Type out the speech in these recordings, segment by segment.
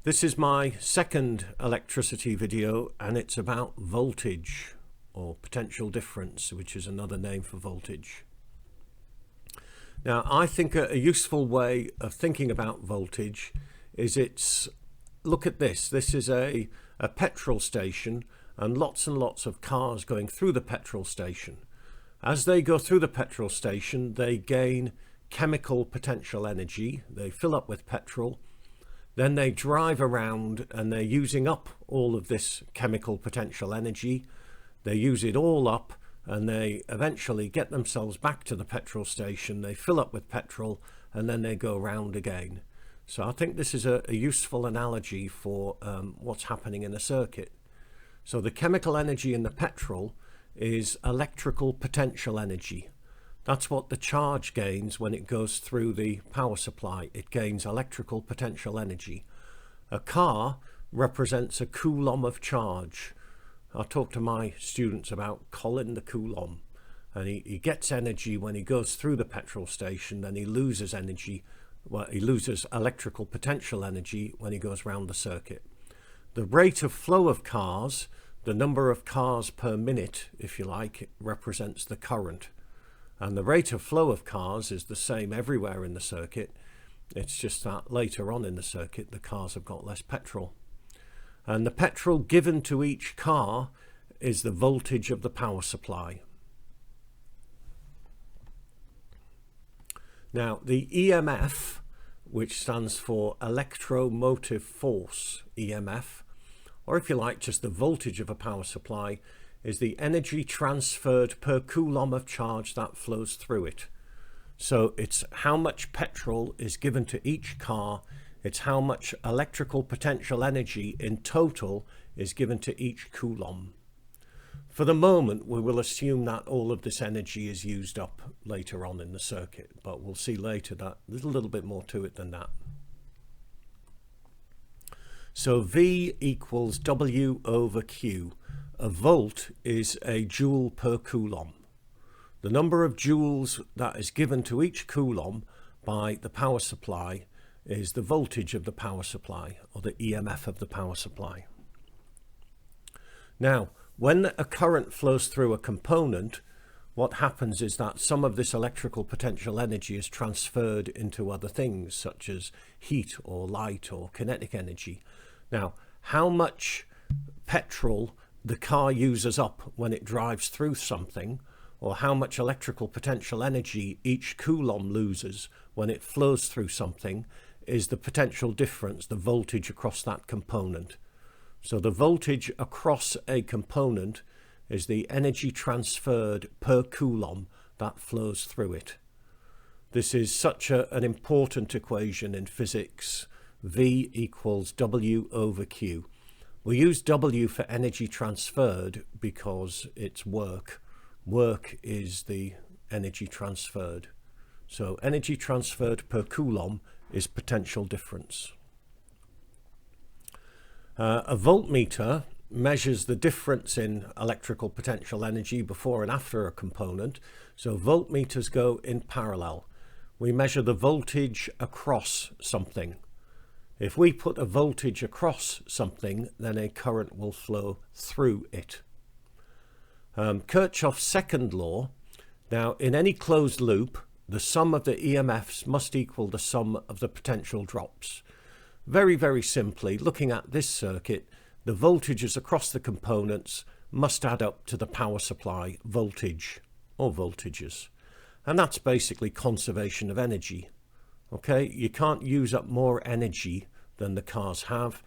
This is my second electricity video, and it's about voltage, or potential difference, which is another name for voltage. Now, I think a useful way of thinking about voltage is look at this. This is a petrol station and lots of cars going through the petrol station. As they go through the petrol station, they gain chemical potential energy. They fill up with petrol. Then they drive around and they're using up all of this chemical potential energy. They use it all up and they eventually get themselves back to the petrol station. They fill up with petrol and then they go round again. So I think this is a useful analogy for what's happening in a circuit. So the chemical energy in the petrol is electrical potential energy. That's what the charge gains when it goes through the power supply. It gains electrical potential energy. A car represents a coulomb of charge. I talk to my students about Colin the Coulomb, and he gets energy when he goes through the petrol station, then he loses energy. Well, he loses electrical potential energy when he goes round the circuit. The rate of flow of cars, the number of cars per minute, if you like, represents the current. And the rate of flow of cars is the same everywhere in the circuit. It's just that later on in the circuit, the cars have got less petrol. And the petrol given to each car is the voltage of the power supply. Now, the EMF, which stands for electromotive force, EMF, or if you like, just the voltage of a power supply, is the energy transferred per coulomb of charge that flows through it. So it's how much petrol is given to each car. It's how much electrical potential energy in total is given to each coulomb. For the moment, we will assume that all of this energy is used up later on in the circuit, but we'll see later that there's a little bit more to it than that. So V equals W over Q. A volt is a joule per coulomb. The number of joules that is given to each coulomb by the power supply is the voltage of the power supply, or the EMF of the power supply. Now, when a current flows through a component, what happens is that some of this electrical potential energy is transferred into other things, such as heat or light or kinetic energy. Now, how much petrol the car uses up when it drives through something, or how much electrical potential energy each coulomb loses when it flows through something, is the potential difference, the voltage across that component. So the voltage across a component is the energy transferred per coulomb that flows through it. This is such an important equation in physics. V equals W over Q. We use W for energy transferred because it's work. Work is the energy transferred. So energy transferred per coulomb is potential difference. A voltmeter measures the difference in electrical potential energy before and after a component. So voltmeters go in parallel. We measure the voltage across something. If we put a voltage across something, then a current will flow through it. Kirchhoff's second law. Now, in any closed loop, the sum of the EMFs must equal the sum of the potential drops. Very, very simply, looking at this circuit, the voltages across the components must add up to the power supply voltage, or voltages. And that's basically conservation of energy. Okay, you can't use up more energy than the cars have.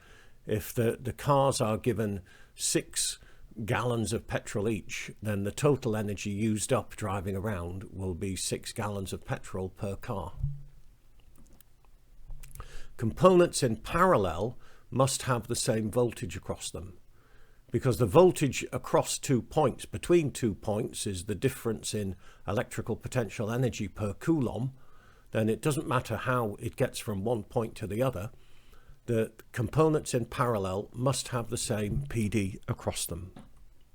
If the cars are given 6 gallons of petrol each, then the total energy used up driving around will be 6 gallons of petrol per car. Components in parallel must have the same voltage across them, because the voltage across 2 points, between 2 points, is the difference in electrical potential energy per coulomb. Then it doesn't matter how it gets from one point to the other. The components in parallel must have the same PD across them.